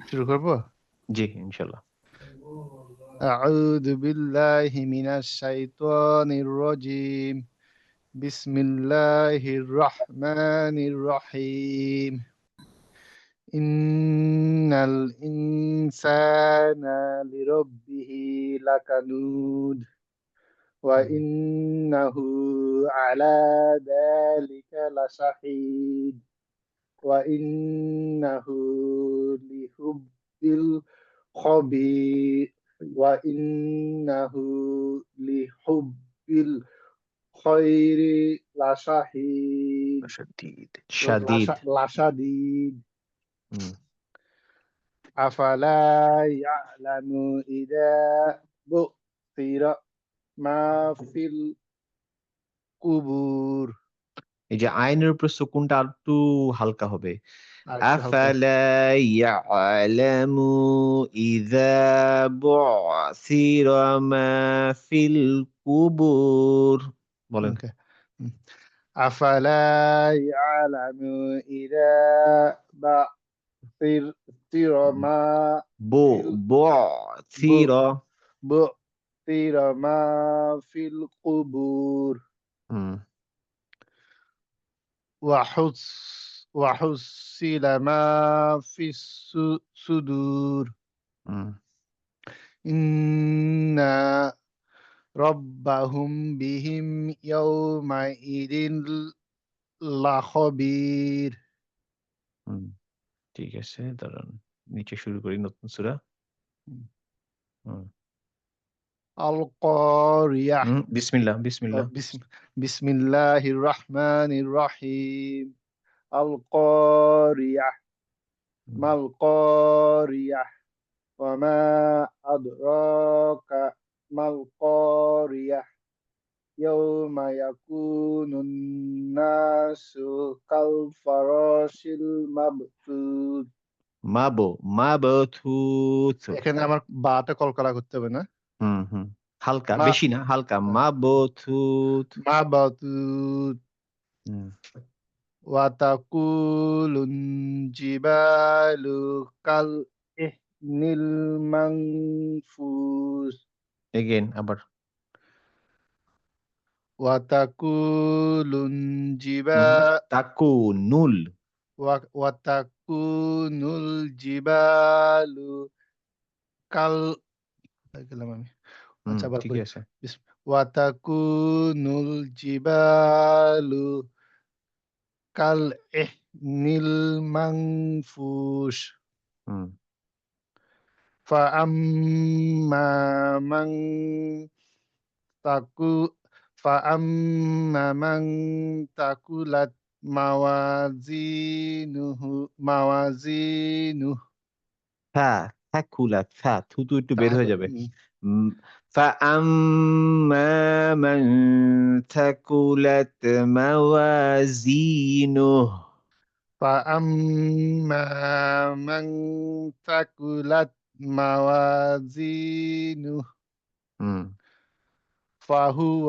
শুরু করবো। জি ইনশাল্লাহ। أعوذ بالله من الشيطان الرجيم بسم الله الرحمن الرحيم إن الإنسان لربه لكنود وإنه على ذلك لشهيد وإنه لحب الخبير وإنه لحب الخير لشهيد শাদীদ। لشديد হুম, أفلا يعلم إذا بؤثر ما في القبور এই যে আইনের উপর সুকুনটা আর একটু হালকা হবে। আরেকটু হালকা আফালা ইয়ালামু ইযা বু'সিরা মা ফিল কুবুর। বলেন। ওকে أفلا يعلم إذا بؤثر ما বু في বু'সিরা। بؤثر ما في القبور হুম وحصل ما في الصدور হুম إن ربهم بهم يومئذ لخبير হুম ঠিক আছে, দাঁড়ান নিচে শুরু করি নতুন সূরা। হুম القارية হুম বিসমিল্লাহ বিসমিল্লাহ। بسم الله الرحمن الرحيم القارية হুম। ما القارية وما أدراك ما القارية يوم يكون الناس كالفراش المبثوث মাবো মাবথুত। এখানে আমার বাটা কলকলা করতে হবে না হুম হুম হালকা, মা বেশি না, হালকা মাবথুত। মাবাতুত হুম ওয়াতাকুলুন জিবালু কাল ইহনিল মানফুস এগেন আবার। ওয়াতাকুলুন জিবা হুম তাকু নুল। ওয়াতাকুনুল জিবালু কাল গেলাম আমি হুম আচ্ছা আবার ঠিকই পড়ি আছে। ওয়াতাকুনুল জিবালু কাল ইহনিল মানফুস হুম فأما من تكو فأما من ثقلت موازينه থা থাকুলা থা থুতু একটু বের তা- হয়ে যাবে। فأما من ثقلت موازينه. فأما من ثقلت موازينه হুম فهو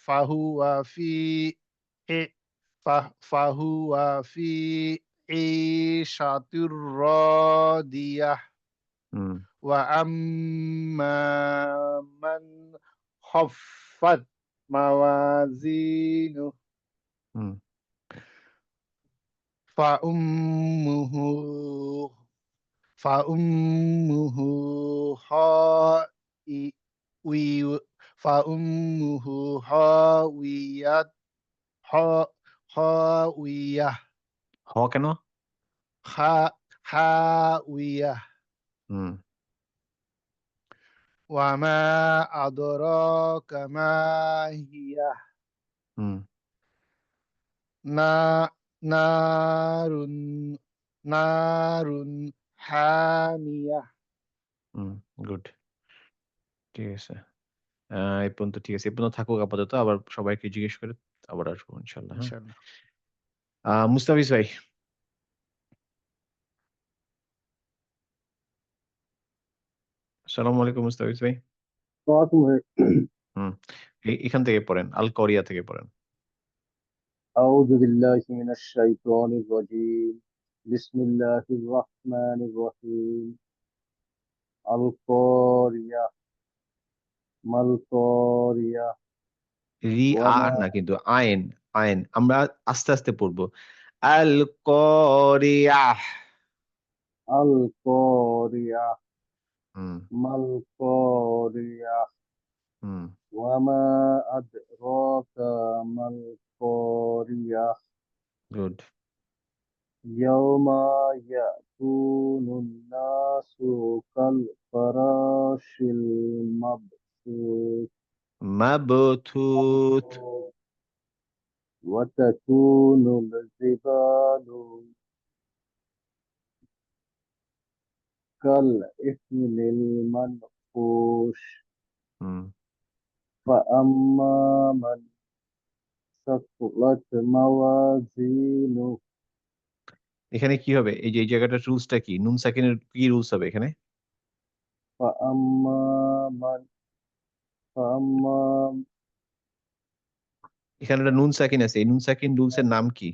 فهو في فهو في عيشة راضية হুম وأما من خفت موازينه হুম فأمه فأمه هاوية فأمه هاوية হ কেন? هاوية হুম وما أدراك ما هي হুম نا نار نار حامية হুম গুড। ঠিক আছে। এই পর্যন্ত ঠিক আছে। এই পর্যন্ত থাকুক আপাতত। আবার সবাইকে জিজ্ঞেস করে আবার আসবো ইনশাআল্লাহ। হ্যাঁ? ইনশাআল্লাহ মুস্তাফিজ ভাই। আসসালামু আলাইকুম মুস্তাফিজ ভাই। হুম। এখান থেকে পড়েন। আল কোরিয়া থেকে পড়েন। أعوذ بالله من الشيطان الرجيم বিসমিল্লাহির রহমানির রহিম। আল কোরিয়া, মাল কোরিয়া, রি আ ওয়ামা না কিন্তু আইন, আইন। আমরা আস্তে, আস্তে পড়বো। আল করিয়াহ। আল কোরিয়া, হুম, মাল কোরিয়া, হুম। ওয়ামা আদরাকা মাল কোরিয়া, গুড। ইয়াউমা ইয়াকুনুন নাসু কাল ফারাশিল মাবসুস মাবথুত। وتكون الجبال كالإهن المنفوش হুম। فأما من ثقلت موازينه এখানে কি হবে? এই যে এই জায়গাটার রুলসটা কি? নুন সাকিনের কি রুলস হবে এখানে? فأما من فأما এখানে একটা নুন সাকিন আছে। এই নুন সাকিন রুলস এর নাম কি?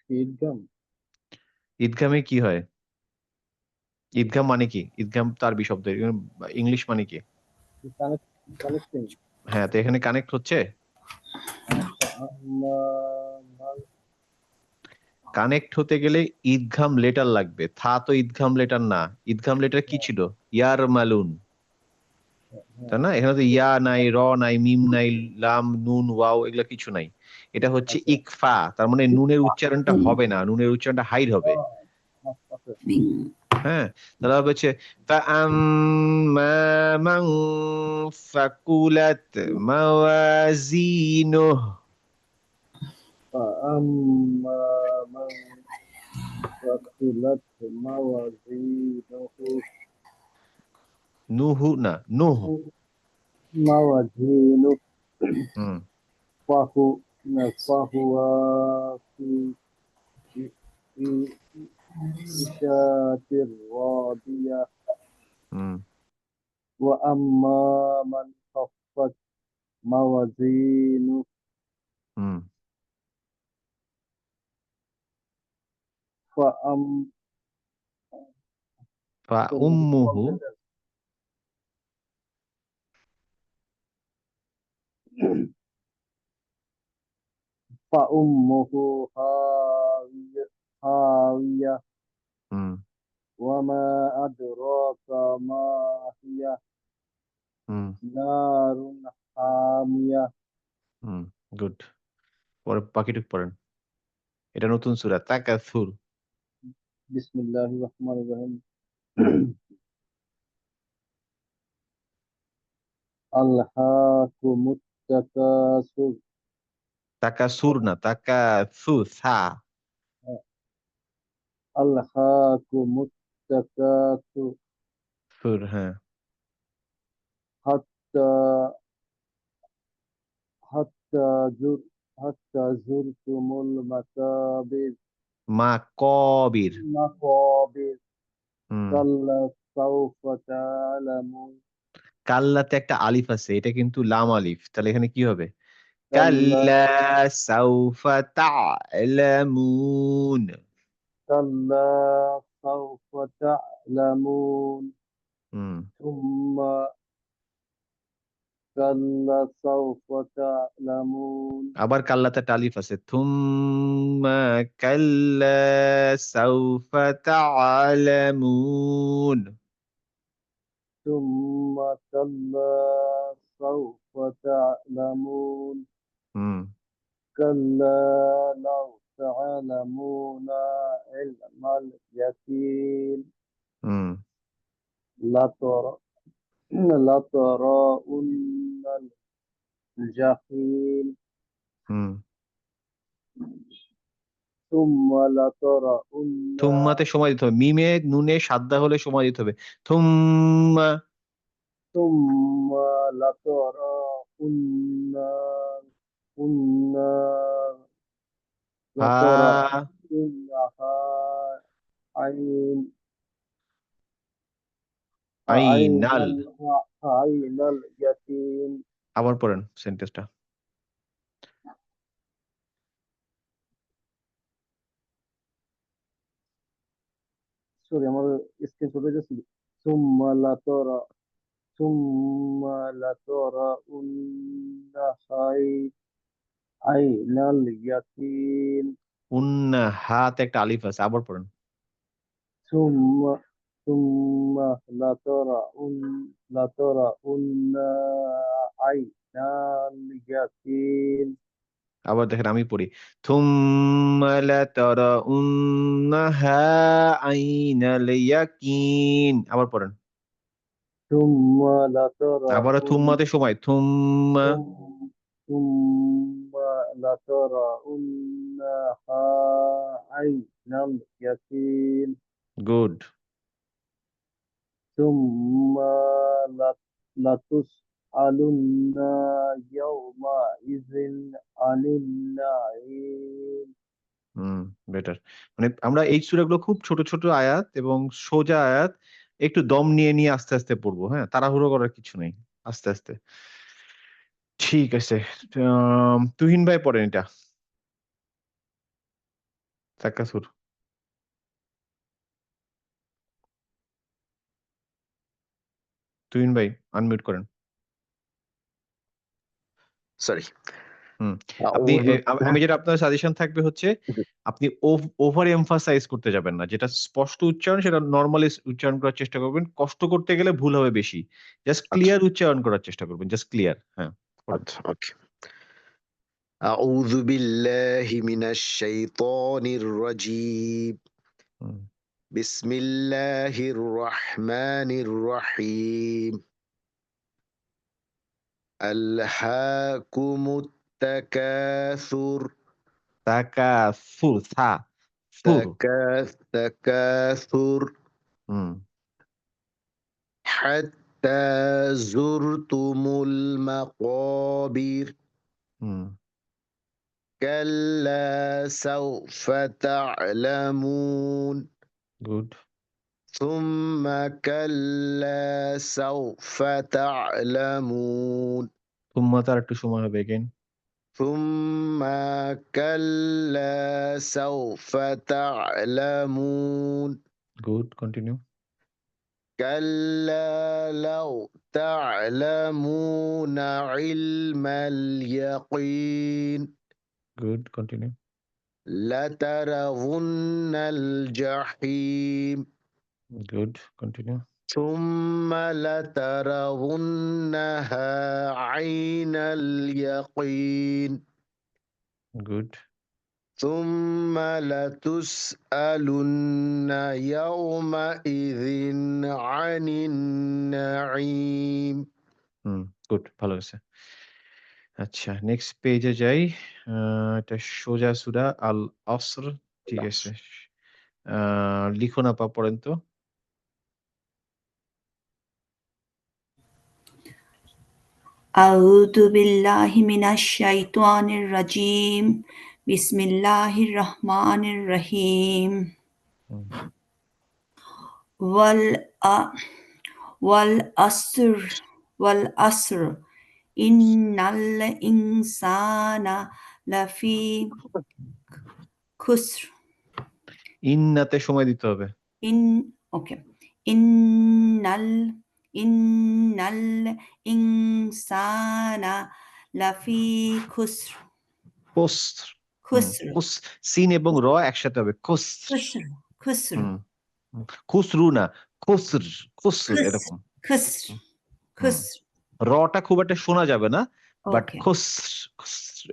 إدغام ঈদগামে কি হয়? ঈদগাম মানে কি? ঈদগাম তো আরবি শব্দ। ইংলিশ মানে কি? connecting হ্যাঁ, তো এখানে কানেক্ট হচ্ছে? فأما من কানেক্ট হতে গেলে ঈদঘাম লেটার লাগবে। থা তো ঈদঘাম লেটার না। ঈদঘাম লেটার কি ছিল? ইয়ার মালুন। তাই না? এখানে তো ইয়া নাই, র নাই, মিম নাই, লাম, নুন, ওয়াও এগুলা কিছু নাই। এটা হচ্ছে আচ্ছা ইকফা। তার মানে নুনের উচ্চারণটা হবে না। নুনের উচ্চারণটা হাইড হবে। হ্যাঁ? তাহলে হবে হচ্ছে فَأَمَّا مَنْ ثَقُلَتْ مَوَازِينُهُ। فأما من ثقلت موازينه নুহু না, নুহ। موازينه হুম, فهو فهو في في عيشة راضية হুম, وأما من خفت موازينه হুম। فأم فَأُمُّهُ। فأمه هاوية هاوية হুম, وما أدراك ما هي হুম, نار حامية হুম। গুড। পরে বাকিটুকু পড়েন। এটা নতুন সূরা তাকাসুর। بسم الله الرحمن الرحيم ألهاكم التكاثر তাকাসুর না, তাকাসুসা। ألهاكم التكاثر সুর, হ্যাঁ। حتى حتى زر حتى زرتم المقابر মাকাবির। مقابر হুম। كلا سوف تعلمون কাল্লাতে একটা আলিফ আছে। এটা কিন্তু লাম আলিফ। তাহলে এখানে কি হবে? كلا কাল্লা সাউফা তা'লামুন। كلا سوف تعلمون হুম। ثم كلا سوف تعلمون আবার কাল্লাতে একটা আলিফ আছে। থুম্মা কাল্লা সাউফা তা'লামুন। ثم كلا سوف تعلمون হুম, كلا لو تعلمون علم اليقين হুম, لتر لترون الجحيم হুম। ثم لترون থুম্মাতে সময় দিতে হবে। মিমে নুনে সাদ্দা হলে সময় দিতে হবে। থুম্মা। ثم لترون হা لترونها عين আইনাল। عين اليقين আবার পড়েন সেন্টেন্সটা। সরি আমার স্ক্রিনশট হয়ে যাচ্ছে সুম্মা লাতারা সুম্মা লাতারা উন্নাহাই আইনাল ইয়াকিন হাতে একটা আলিফ আছে, আবার পড়েন। সুম্মা সুম্মা লাতারা উন্না আইনাল ইয়াকিন আবার দেখেন, আমি পড়ি থুম্মা লাতারাউন্নাহা আইনাল ইয়াকিন। আবার পড়েন। সুম্মা লাতারা আবারও থুম্মাতে সময় থুম্মা। ثم لترونها عين اليقين গুড। ثم لتسألن يومئذ عن النعيم বেটার। মানে আমরা এই সূরাগুলো খুব ছোট ছোট আয়াত এবং সোজা আয়াত, একটু দম নিয়ে নিয়ে আস্তে আস্তে পড়বো। হ্যাঁ, তাড়াহুড়ো করার কিছু নেই, আস্তে আস্তে। ঠিক আছে। তুহিন ভাই পড়েন এটা, তাকাসুর। তুহিন ভাই আনমিউট করেন। সরি। আপনি আমি যেটা আপনার সাজেশন থাকবে হচ্ছে আপনি ওভার এমফাসাইজ করতে যাবেন না, যেটা স্পষ্ট উচ্চারণ সেটা নর্মালি উচ্চারণ করার চেষ্টা করবেন। কষ্ট করতে গেলে ভুল হবে বেশি। জাস্ট ক্লিয়ার উচ্চারণ করার চেষ্টা করবেন, জাস্ট ক্লিয়ার। হ্যাঁ, ওকে। আউযু বিল্লাহি মিনাশ শাইতানির রাজীম। বিসমিল্লাহির রহমানির রহিম। আলহাকুমুত তাকাসুর। তাকাসুর, তাকাসুর হাত্তা যুরতুমুল মাকাবির। কাল্লা সাউফা তা'লামুন। গুড। ثم كلا سوف تعلمون। তুম্মাতে একটু সময় হবে again. ثم كلا سوف تعلمون। Good, continue. كلا لو تعلمون علم اليقين good, continue. لترون الجحيم good, continue. ثم لترونها عين اليقين good. ثم لتسألن يومئذ عن النعيم। Good, ভালো আছে। আচ্ছা, নেক্সট পেজে যাই। এটা সোজা সূরা আল আসর। ঠিক আছে, লিখুন আপা, পড়েন তো। আউযু বিল্লাহি মিনাশ শাইতানির রাজীম। বিসমিল্লাহির রহমানির রহিম। ওয়াল আসর ইন্নাল ইনসানা লাফি খুসর। ইন্নাতে সময় দিতে হবে। ওকে। ইন্নাল ইনসানা লাফি খুসর। সিন এবং র একসাথে হবে, খুসর। খুসরু না, খুসর, খুসর এরকম। রটা খুব একটা শোনা যাবে না, বাট খুসর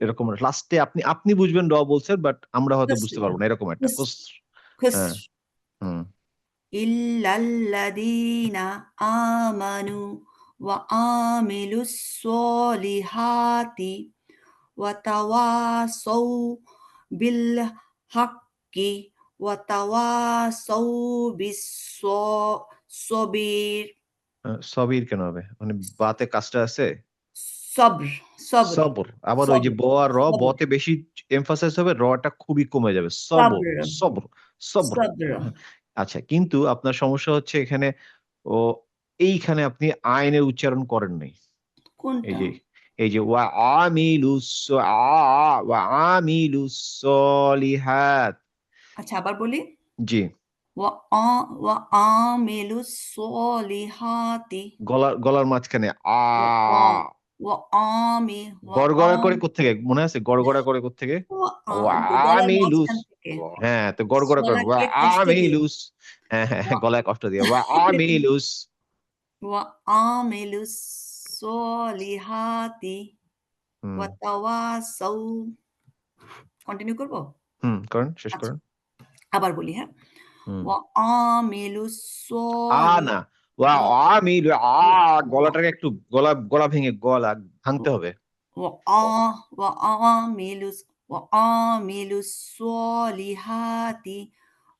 এরকম লাস্টে আপনি বুঝবেন র বলছেন, বাট আমরা হয়তো বুঝতে পারবো না, এরকম একটা খুসর। ইল্লাল্লাযীনা আমানু ওয়া আমিলুস সলিহাতি ওয়া তাওয়াসাউ বিল হাক্কি ওয়া তাওয়াসাউ বিস সবির। সবির কেন হবে? মানে বাতে কাজটা আছে, সবর। সবর। আবার ওই যে ব আর র, বতে বেশি এমফাসাইজ হবে, রটা খুবই কমে যাবে, সবর, সবর, সবর। আচ্ছা, কিন্তু আপনার সমস্যা হচ্ছে এখানে এইখানে আপনি আইনের উচ্চারণ করেন নাই। এই যে ওয়া আমিলুস সলিহাত। আচ্ছা, আবার বলি। জি। وعامل الصالحات গলার মাঝখানে গড়গড়া করে কোত্থেকে মনে আছে? গড়গড়া করে কোত্থেকে? গলার আমিলুস। মাঝখান থেকে হ্যাঁ, তো গড়গড়া করে গলাকে কষ্ট দিয়ে আমিলুস। হ্যাঁ, গলায় কষ্ট দিয়ে আমিলুস। وعامل الصالحات হুম, ওয়াতাওয়াসাউ কন্টিনিউ করব করেন, শেষ আচ্ছা করেন। আবার বলি হ্যাঁ হুম। ওয়াআমিলুস না, আমিলু গলাটাকে একটু গলা ভেঙে গলা ভাঙতে হবে। وعاملوا الصالحات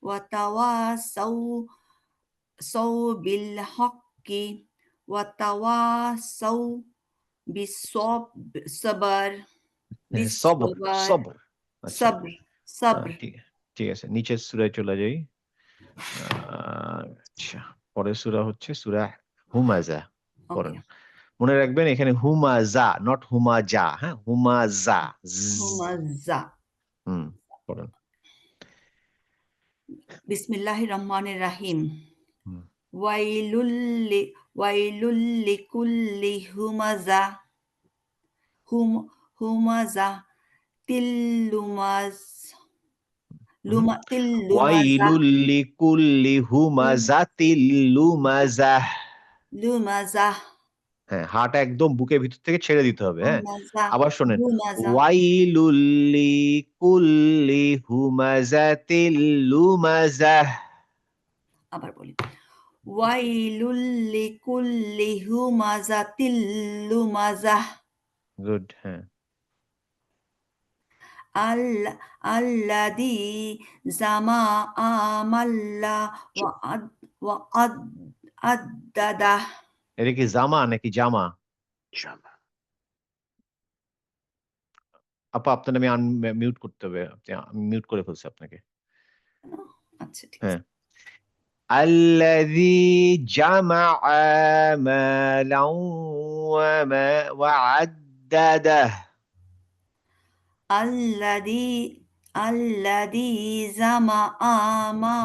وتواصوا بالحق وتواصوا بالصبر সবর, بالصبر সবর। আচ্ছা, صبر صبر ঠিক আছে। নিচের সূরায় চলে যাই। আচ্ছা, পরের সূরা হচ্ছে সূরা হুমাযা। পড়েন। ওকে মনে রাখবেন এখানে হুমাযা, নট হুমাযা। হ্যাঁ, হুমাযা। হুমাযা পড়েন। বিসমিল্লাহির রহমানির রহিম হুম। ওয়াইলুল লিকুল্লি হুমাযা তিল্লুমাজ তিল্লুমাজা ওয়াইলুল লিকুল্লি হুমাযাতিল লুমাযাহ। লুমাজা হ্যাঁ, হাটা একদম বুকের ভিতর থেকে ছেড়ে দিতে হবে। হ্যাঁ, হুমাজা আবার শোনেন। লুমাজা ওয়াইলুল লিকুল্লি হুমাযাতিল লুমাযাহ। আবার বলি ওয়াইলুল লিকুল্লি হুমাজা তিল্লুমাজা গুড। হ্যাঁ, আল্লাযী জামাআ মাল্লা ওয়া আদ্দাদা এটা কি জামা নাকি জামা? আপা, আপনার আমি মিউট করতে হবে। আমি মিউট করে ফেলছি আপনাকে। আচ্ছা ঠিক আছে হ্যাঁ। الذي جمع مالا وعدده। আল্লাযী জামাআ মা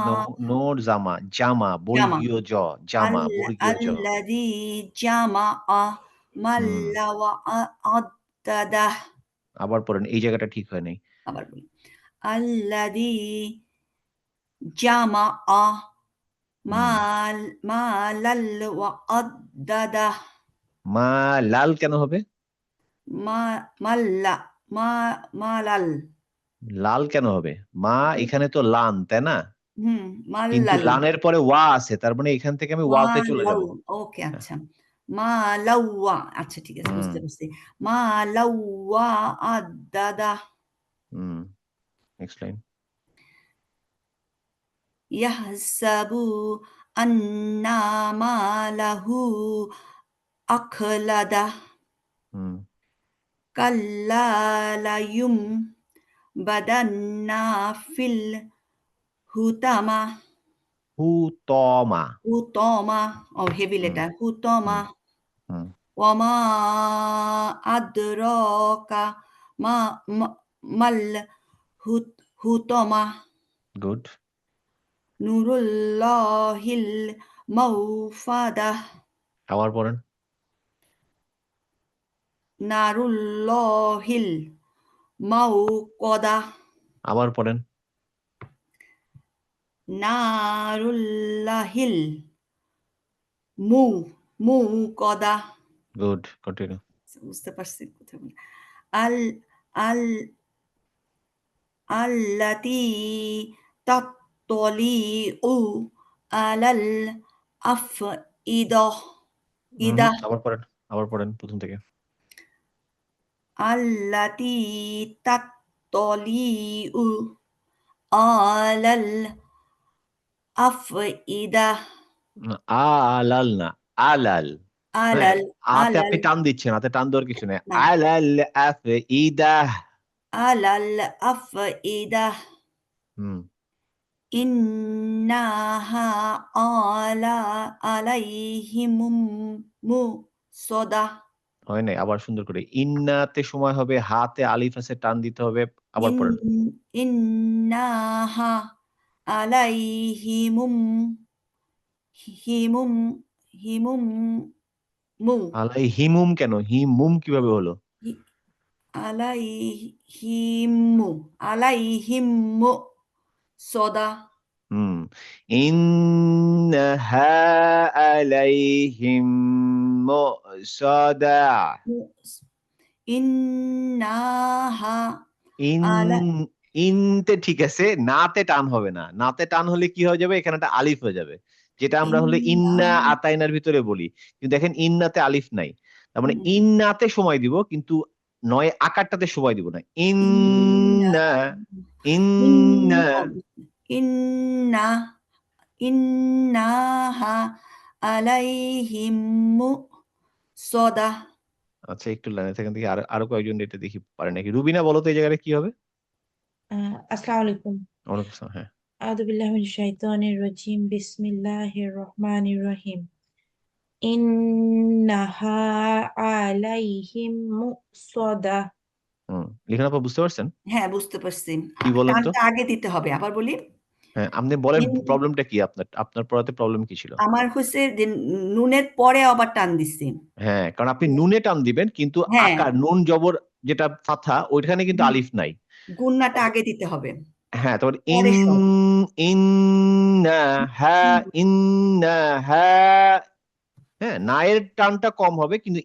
নোর জামা, জামা জামা বর্গীয় জ, জামা বর্গীয় জ। আল্লাযী জামাআ হুম, মাল্লা ওয়া আদ্দাদা আবার পড়েন, এই জায়গাটা ঠিক হয় নাই। আবার বলি আল্লাযী জামাআ মালাল ওয়া আদ্দাদা মা লাল কেন হবে? মাল্লা মালাল লাল কেন হবে? মা এখানে তো লান, তাই না? কিন্তু মাল্লাল লানের পরে ওয়া আছে, তার মানে এখান থেকে আমি ওয়াওতে চলে যাব। ওকে আচ্ছা মালাওয়া আচ্ছা ঠিক আছে হুম, বুঝতে পারছি মালাওয়া আদ্দাদা হুম, নেক্সট লাইন। ইয়াহসাবু আন্না মালাহু আখলাদা হুম, কাল্লা লায়ুম বাদান্না ফিল হুতামা হুতমা। হুতমা হেভি হুম, লেটার হুতমা হুম, হুম, ওয়ামা আদরাকা মা মাল হুতমা গুড। নুরুল্লাহিল মাউফাদা আবার পড়েন। নারুল্লাহিল মাউকদা আবার পড়েন। নারুল্লাহিল মু মুকদা গুড, কন্টিনিউ। বুঝতে পারছি কোথায় বলে। আল আল আল্লাতী তাত্তলিউ আলাল আফইদাহ ইদাহ আবার পড়েন, আবার পড়েন প্রথম থেকে। আল্লাতী তাত্তলিউ আলাল আফইদাহ আলাল না, আলাল। হ্যাঁ, আলাল আতে আলাল আপনি টান দিচ্ছেন, হাতে টান দেওয়ার কিছু নেই। না আলাল আফইদাহ। আলাল আফইদাহ হুম, ইন্নাহা আলাইহিমুম মুসদা হয় নাই। আবার সুন্দর করে ইন্নাতে সময় হবে, হাতে আলিফ আছে, টান দিতে হবে। আবার পড়েন। ইন্নাহা আলাইহিমুম হিমুম হিমুম মু আলাইহিমুম কেন? হিমুম কিভাবে হলো? হি- আলাইহিমু আলাইহিমু সদা হুম। ইন্নাহা আলাইহিম মুসাদা। ইন্নাহা ইন আলা ইনতে ঠিক আছে, নাতে টান হবে না। নাতে টান হলে কি হয়ে যাবে? এখানে একটা আলিফ হয়ে যাবে, যেটা আমরা হলে ইন্না ইন্নাহা আতাইনার ভিতরে বলি। কিন্তু দেখেন ইন্নাতে আলিফ নাই, তার মানে হুম, ইন্নাতে সময় দিব, কিন্তু নয় আকারটাতে সময় দিব না। ইন্না ইন্না ইন্না। ইন্না ইন্না ইন্নাহা আলাইহিমু সদা আচ্ছা, একটু লাইনে থাকেন দেখি, আরো আরো কয়েকজন এটা দেখি পারে নাকি। রুবিনা বলো তো এই জায়গাটা কি হবে? আসসালামু আলাইকুম। ওয়ালাইকুম আসসালাম। হ্যাঁ, আউযু বিল্লাহি মিনাশ শাইতানির রাজিম। বিসমিল্লাহির রহমানির রহিম। ইন্নাহা আলাইহিম মুসাদা। লিখন আপা বুঝতে পারছেন? হ্যাঁ বুঝতে পারছি কি বলেন তো? টানটা আগে দিতে হবে আবার বলি হ্যাঁ, আপনি বলেন ইন প্রবলেমটা কি আপনার? আপনার পড়াতে প্রবলেম কি ছিল? আমার হচ্ছে যে নুনের পরে আবার টান দিছি হ্যাঁ, কারণ আপনি নুনে টান দিবেন, কিন্তু হ্যাঁ আকার নুন জবর যেটা ফাথা ওইখানে কিন্তু গুণ- আলিফ নাই। গুন্নাটা আগে দিতে হবে হ্যাঁ, তারপর পরে সব ইন্না হা ইন্না হা। হ্যাঁ, না এর টানটা কম হবে, কিন্তু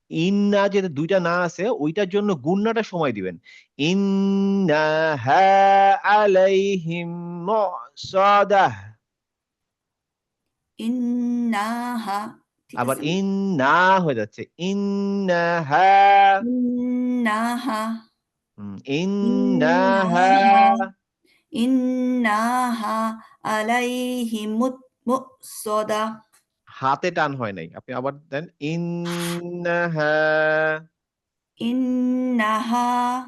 ইন্না যেটা দুইটা না আছে ওইটার জন্য গুন্নাটা সময় দিবেন। ইন্না হা আলাইহিম মুসাদা। ইন্নাহা ঠিক আবার আছে ইন্না হয়ে যাচ্ছে ইন্না হা। ইন্নাহা ইন্না হা। ইন্নাহা ইন্নাহা আলাইহিমুত মুসদা হাতে টান হয় নাই, আপনি আবার দেন ইন্নাহা। ইন্নাহা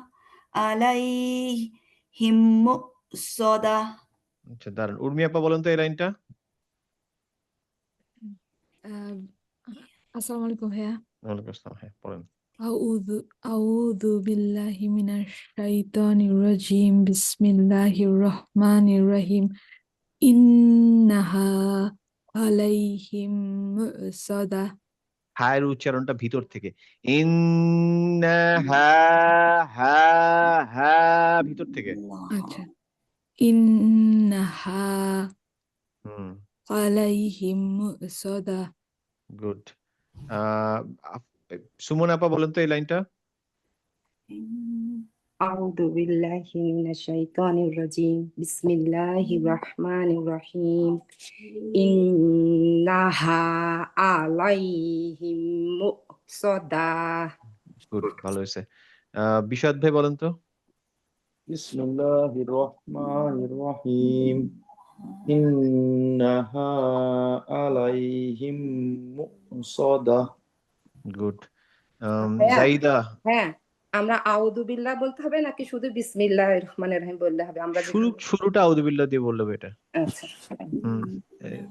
আলাইহিম মুসদা আচ্ছা, দাঁড়ান, উর্মি আপা বলেন তো এই লাইনটা। আহ, আসসালামু আলাইকুম ভাইয়া। ওয়ালাইকুম আসসালাম। হ্যাঁ, পড়েন। আউযু আউযু বিল্লাহি মিনাশ শাইতানির রাজিম। বিসমিল্লাহির রহমানির রহিম। ইন্নাহা আলাইহিম মুসাদা। হায়ের উচ্চারণটা ভিতর থেকে। ইন্নাহা হা হা ভিতর থেকে। আচ্ছা, ইন্নাহা হুম, আলাইহিম মুসাদা। গুড। সুমন আপা বলেন তো এই লাইনটা। أعوذ بالله من الشيطان الرجيم بسم الله الرحمن الرحيم إنها عليهم مؤصدة গুড, ভালো হয়েছে। বিশাদ ভাই বলেন তো। বিসমিল্লাহির রহমানির রহিম ইন্নাহা আলাইহিম মুসাদা। গুড। হ্যাঁ জাইদা। হ্যাঁ আমরা আউযু বিল্লাহ বলতে হবে নাকি শুধু বিসমিল্লাহির রহমানির রহিম বললে হবে আমরা যেখানে শুরুটা আউযুবিল্লাহ দিয়ে বললে হবে এটা। আচ্ছা হুম। এ,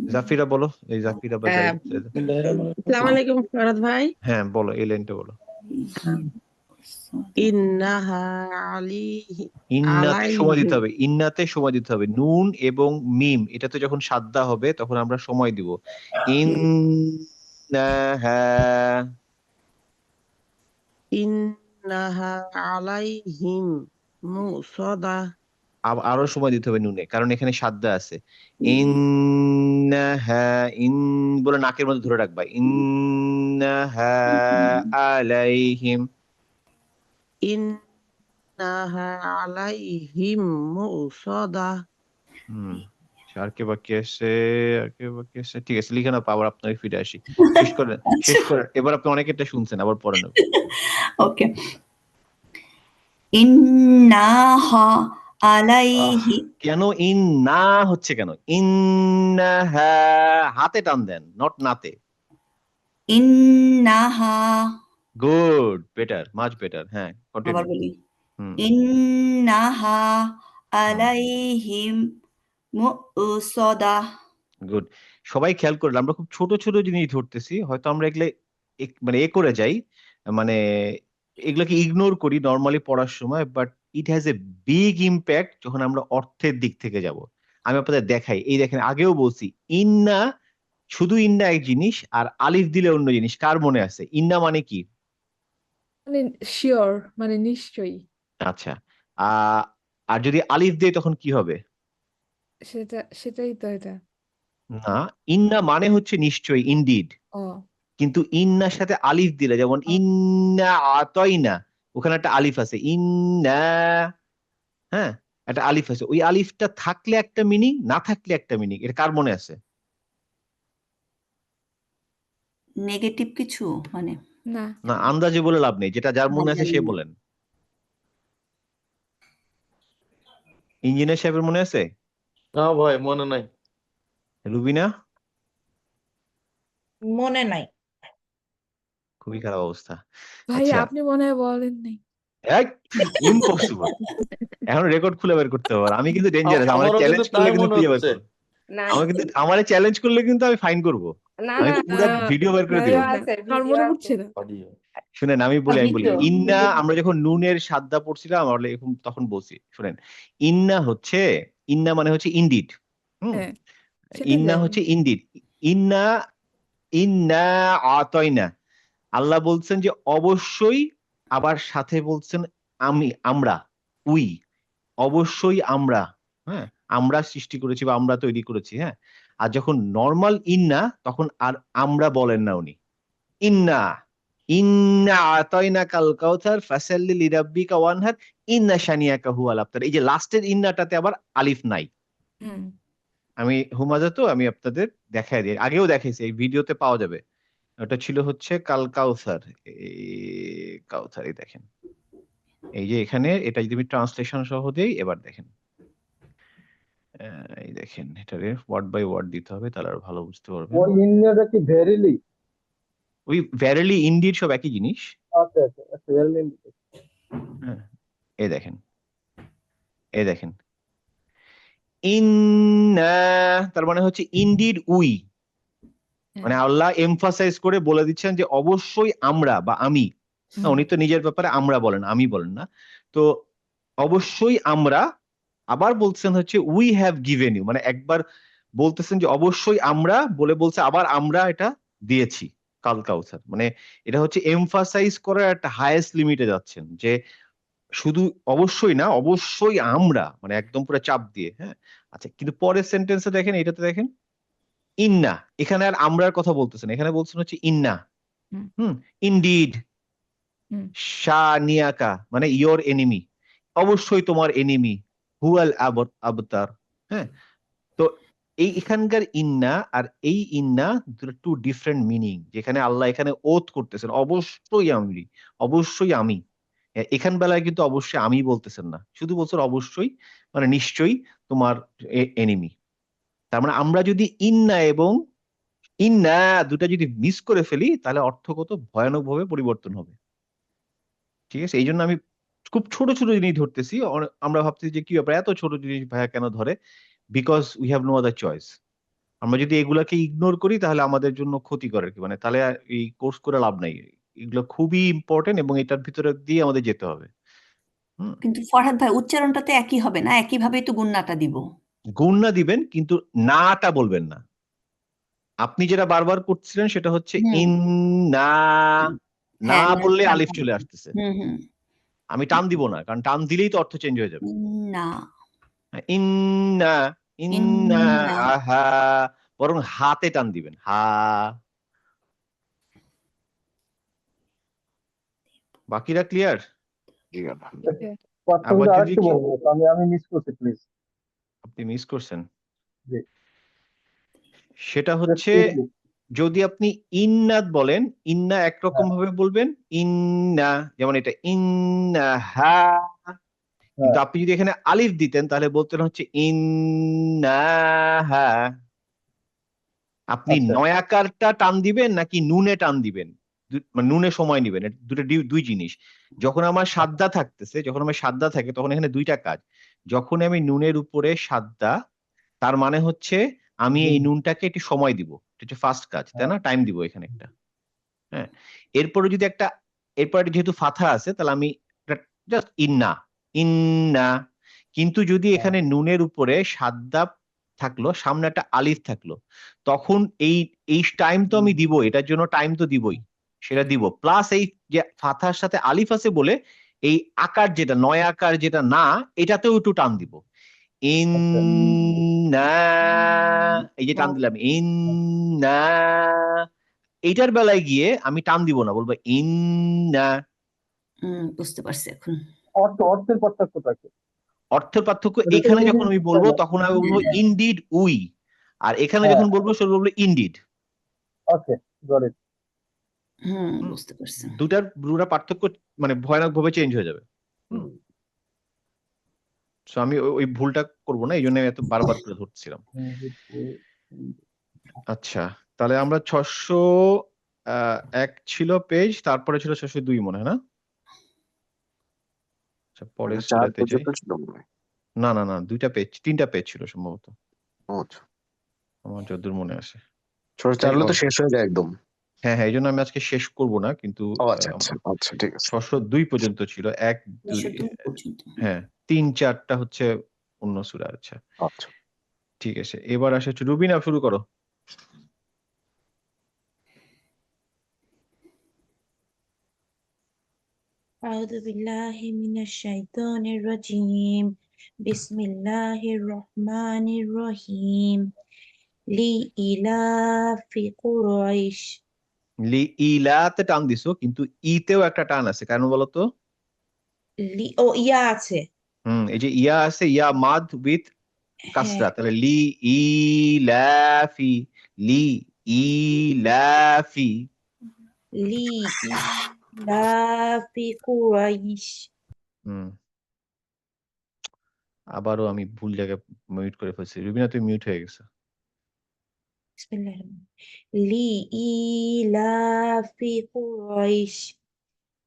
জাফিরা বলো, এই জাফিরা বা জাইদা। বিসমিল্লাহির রহমানির আসসালামু আলাইকুম ফরাদ ভাই। হ্যাঁ, বলো এই লাইনটা বলো। ইন্নাহা আলিহি ইন্নাতে সময় দিতে আলাইহিম হবে, ইন্নাতে সময় দিতে হবে। নুন এবং মিম এটাতে যখন সাদ্দা হবে তখন আমরা সময় দিব। ইন্নাহা। ইন্নাহা আলাইহিম মুসাদা। আরো সময় দিতে হবে নুনে, কারণ এখানে সাদ্দা আছে। ইন্নাহা, ইন বলে নাকের মধ্যে ধরে রাখবা। ইন্নাহা আলাইহিম। ইন্নাহা আলাইহিম মুসাদা। হুম, আর কে বাকি আছে? আর কে বাকি আছে? ঠিক আছে, লিখে না, আবার আপনাকে ফিরে আসি। শেষ করেন, শেষ করেন। এবার আপনি অনেকেরটা শুনছেন, আবার পড়ে নেব। ওকে ইন্নাহা আলাইহি কেন ইন না হচ্ছে কেন? ইন্নাহা হাতে টান দেন, নট নাতে। ইন্নাহা গুড, বেটার, মাচ বেটার। হ্যাঁ, আবার কন্টিনিউ। বলি হুম, ইন্নাহা আলাইহিম মুসদা গুড। সবাই খেয়াল করলে আমরা খুব ছোট ছোট জিনিস ধরতেছি, হয়তো আমরা এগুলো মানে এ করে যাই, মানে এগুলোকে ইগনোর করি নর্মালি পড়ার সময়, but it has a big impact যখন আমরা অর্থের দিক থেকে যাব। আমি আপনাদের দেখাই, এই দেখেন আগেও বলছি ইন্না, শুধু ইন্না এক জিনিস আর আলিফ দিলে অন্য জিনিস। কার মনে আছে ইন্না মানে কি? মানে শিওর, মানে নিশ্চয়ই। আচ্ছা, আর যদি আলিফ দেয় তখন কি হবে? সেটাই তো এটা। না, ইন্না মানে হচ্ছে নিশ্চয়ই, ইনডিড। ও কিন্তু ইন্নার সাথে আলিফ দিলে, যেমন ইন্না আতাইনা, ওখানে একটা আলিফ আছে, ইন্না, হ্যাঁ একটা আলিফ আছে, ওই আলিফটা থাকলে একটা মিনিং, না থাকলে একটা মিনিং। এটা কার মনে আছে? নেগেটিভ কিছু মানে না, না, আন্দাজে বলে লাভ নেই, যেটা যার মনে আছে জানি সে না। বলেন। ইঞ্জিনিয়ার সাহেবের মনে আছে? না ভাই মনে নাই। রুবিনা? মনে নাই। খুবই খারাপ অবস্থা। ভাই আচ্ছা, আপনি মনে হয় বলেন নাই। ইম্পসিবল। এখন রেকর্ড খুলে বের করতে হবে। আমি কিন্তু ডেঞ্জারাস, আমার আমারও চ্যালেঞ্জ কিন্তু করলে তাই কিন্তু মনে খুঁজে বের হচ্ছে। করবো। না আমার কিন্তু, আমার চ্যালেঞ্জ করলে কিন্তু আমি ফাইন করব। না আমি না তো পুরো আহ, ভিডিও বের করে ভাই দিব। ভিডিও না, আছে, আমার ভিডিও মনে আছে। পড়ছে না। অডিও। শুনেন আমি বলি, ভিডিও ইন্না আমরা যখন নুনের সাদ্দা পড়ছিলাম আমরা তখন বলছি, শুনেন, ইন্না হচ্ছে, ইন্না মানে হচ্ছে ইনডিড। হ্যাঁ, সেটা ইন্না জানি। হচ্ছে ইনডিড। ইন্না, ইন্না আতাইনা, আল্লাহ বলছেন যে অবশ্যই, আবার সাথে বলছেন আমরা, উই, অবশ্যই আমরা, হ্যাঁ আমরা সৃষ্টি করেছি বা আমরা তৈরি করেছি, হ্যাঁ। আর যখন নর্মাল ইন্না, তখন আর আমরা বলেন না উনি, ইন্না, ইন্না আতাইনা কাল কাউসার ফাসাল্লি লিরাব্বিকা ওয়ানহার ইন্না শানিয়াকা হুয়াল আবতার। এই যে লাস্টের ইন্নাটাতে আবার আলিফ নাই। হুম, আমি হুমাজা, তো আমি আপনাদের দেখাই দিই, আগেও দেখাইছি, এই ভিডিওতে পাওয়া যাবে। ওটা ছিল হচ্ছে কাল কাউসার, কাউসার, এই দেখেন, এই যে এখানে এটা যদি আমি ট্রান্সলেশন সহ দেই, এবার দেখেন, এই দেখেন, এটারে ওয়ার্ড বাই ওয়ার্ড দিতে হবে, তাহলে আরো ভালো বুঝতে পারবেন। ওই ইন্ডিয়াটা কি ভেরিলি? ওই ভ্যারেলি, ইনডিড সব একই জিনিস। আচ্ছা আচ্ছা আচ্ছা, ভেরিলি। হ্যাঁ, এই দেখেন, এই দেখেন, ইন্না, তার মানে হচ্ছে ইনডিড উই, মানে আল্লাহ এমফাসাইজ করে বলে দিচ্ছেন যে অবশ্যই আমরা বা আমি, উনি তো নিজের ব্যাপারে আমরা বলেন, আমি বলেন না, তো অবশ্যই আমরা, আবার বলছেন হচ্ছে উই হ্যাভ গিভেন ইউ, মানে একবার বলতেছেন যে অবশ্যই আমরা বলে বলছে আবার আমরা এটা দিয়েছি কাল কাউসার, মানে এটা হচ্ছে এমফাসাইজ করার একটা হাইয়েস্ট লিমিটে যাচ্ছেন, যে শুধু অবশ্যই না, অবশ্যই আমরা, মানে একদম পুরো চাপ দিয়ে, হ্যাঁ। আচ্ছা, কিন্তু পরের সেন্টেন্সে দেখেন, এটাতে দেখেন ইন্না, এখানে আর আমরার কথা বলতেছেন, এখানে বলছেন হচ্ছে ইন্না, ইনডিড শানিয়াকা, মানে ইয়োর এনিমি, অবশ্যই তোমার এনিমি, হুয়াল আবতার, হ্যাঁ। তো এই এখানকার ইন্না আর এই ইন্না দুটো টু ডিফারেন্ট মিনিং, যেখানে আল্লাহ এখানে ওথ করতেছেন অবশ্যই আমি, অবশ্যই আমি, এখান বেলায় কিন্তু অবশ্যই আমি বলতেছেন না, শুধু বলছেন অবশ্যই, মানে নিশ্চয়ই তোমার এনিমি। তার মানে আমরা যদি ইন্না এবং ইন্না দুটা যদি মিস করে ফেলি, তাহলে অর্থগত ভয়ানক ভাবে পরিবর্তন হবে। ঠিক আছে, এই জন্য আমি খুব ছোট ছোট জিনিস ধরতেছি। আমরা ভাবতেছি যে কি ব্যাপার, এত ছোট জিনিস ভাইয়া কেন ধরে, because we have no other choice. আমরা যদি এগুলাকে ইগনোর করি তাহলে আমাদের জন্য ক্ষতিকর আর কি, মানে তাহলে আর এই কোর্স করে লাভ নাই। এগুলো খুবই ইম্পর্টেন্ট এবং এটার ভিতরে দিয়ে আমাদের যেতে হবে। কিন্তু ফরহাদ ভাই উচ্চারণটা তো একই হবে না, একই ভাবেই তো গুণনাটা দিব। গুণনা দিবেন কিন্তু নাটা বলবেন না। আপনি যেটা বারবার করছিলেন সেটা হচ্ছে হুম। ইন না, না হ্যাঁ, বললে না, আলিফ চলে আসতেছে। হুম। আমি টান দিব না, কারণ টান দিলেই তো অর্থ চেঞ্জ হয়ে যাবে। না, ইন্না, ইন্না ইন্না। আহা, বরং হাতে টান দিবেন, হা। বাকিরা ক্লিয়ার? পার্থক্য আবার যদি আরেকটু বলবো, আমি মিস করছি, প্লিজ। আপনি মিস করছেন, জি। সেটা হচ্ছে যদি আপনি ইন্নাত বলেন, ইন্না একরকম ভাবে বলবেন, ইন্না, যেমন এটা ইন্না হা, কিন্তু আপনি যদি এখানে আলিফ দিতেন তাহলে বলতেন হচ্ছে ইন্না হা। আপনি আচ্ছা। নয়াকারটা টান দিবেন নাকি নুনে টান দিবেন, মানে নুনে সময় নিবেন, দুটো দুই জিনিস। যখন আমার সাদ্দা থাকতেছে, যখন আমার সাদ্দা থাকে তখন এখানে দুইটা কাজ। যখন আমি নুনের উপরে সাদ্দা, তার মানে হচ্ছে আমি এই নুনটাকে একটু সময় দিব, এটা হচ্ছে ফার্স্ট কাজ, তাই না, টাইম দিব এখানে একটা, হ্যাঁ। এরপরে যদি একটা, এরপরে যেহেতু ফাথা আছে তাহলে আমি জাস্ট ইন্না, ইন্না। কিন্তু যদি এখানে নুনের উপরে সাদ্দাব থাকলো, সামনে একটা আলিফ থাকলো, তখন এই টাইম তো আমি দিব, এটার জন্য টাইম তো দিবই, সেটা দিব, প্লাস এই যে ফাথার সাথে আলিফ আছে বলে এই আকার যেটা নয় আকার যেটা না, এটাতেও একটু টান দিব। ইন্না, এই যে টান দিলাম ইন্না, এইটার বেলায় গিয়ে আমি টান দিব না, বলবো ইন্না। বুঝতে পারছি এখন। অর্থের পার্থক্যটা কি? অর্থের পার্থক্য এটা তো এখানে যখন আমি বলবো ইন্ডিড। তখন আমি বলবো ইনডিড উই, আর এখানে হ্যাঁ, যখন বলবো সে বলবো ইনডিড। Okay, got it. বুঝতে পারছি। দুটার পার্থক্য মানে ভয়ানক ভাবে চেঞ্জ হয়ে যাবে। সো আমি ওই ভুলটা করবো না, এই জন্য এত বারবার করে ধরছিলাম। আচ্ছা, তাহলে আমরা 601 ছিল পেজ, তারপরে ছিল 602 মনে হয় না? আচ্ছা, পরের চার সূরাতে যাই। পর্যন্ত ছিল মনে হয়। না না না, 2টা পেজ 3টা পেজ ছিল সম্ভবত, আচ্ছা, আমার যতদূর মনে আছে। চার হলে তো শেষ হয়ে যায় একদম। হ্যাঁ হ্যাঁ, এই জন্য আমি আজকে শেষ করব না, কিন্তু ও আচ্ছা আচ্ছা আচ্ছা, ঠিক আছে। 602 পর্যন্ত ছিল, 1 2 পর্যন্ত। হ্যাঁ 3 4টা হচ্ছে অন্য সূরা। আচ্ছা আচ্ছা, ঠিক আছে, এবার আসে হচ্ছে রুবিনা, শুরু করো। أعوذ بالله من الشيطان الرجيم بسم الله الرحمن الرحيم لإلاف قريش। লি ইলাতে টান দিছো, কিন্তু ইতেও একটা টান আছে, কারণ বলো তো? ও ইয়া আছে। এই যে ইয়া আছে, ইয়া মাদ উইথ কাসরা, হ্যাঁ, তাহলে লি ইলাফি, লি ইলাফি। لإلاف قريش। হুম, আবারও আমি ভুল জায়গায় মিউট করে ফেলছি। রুবিনা, তুমি মিউট হয়ে গেছো। بسم الله الرحمن الرحيم لإلاف قريش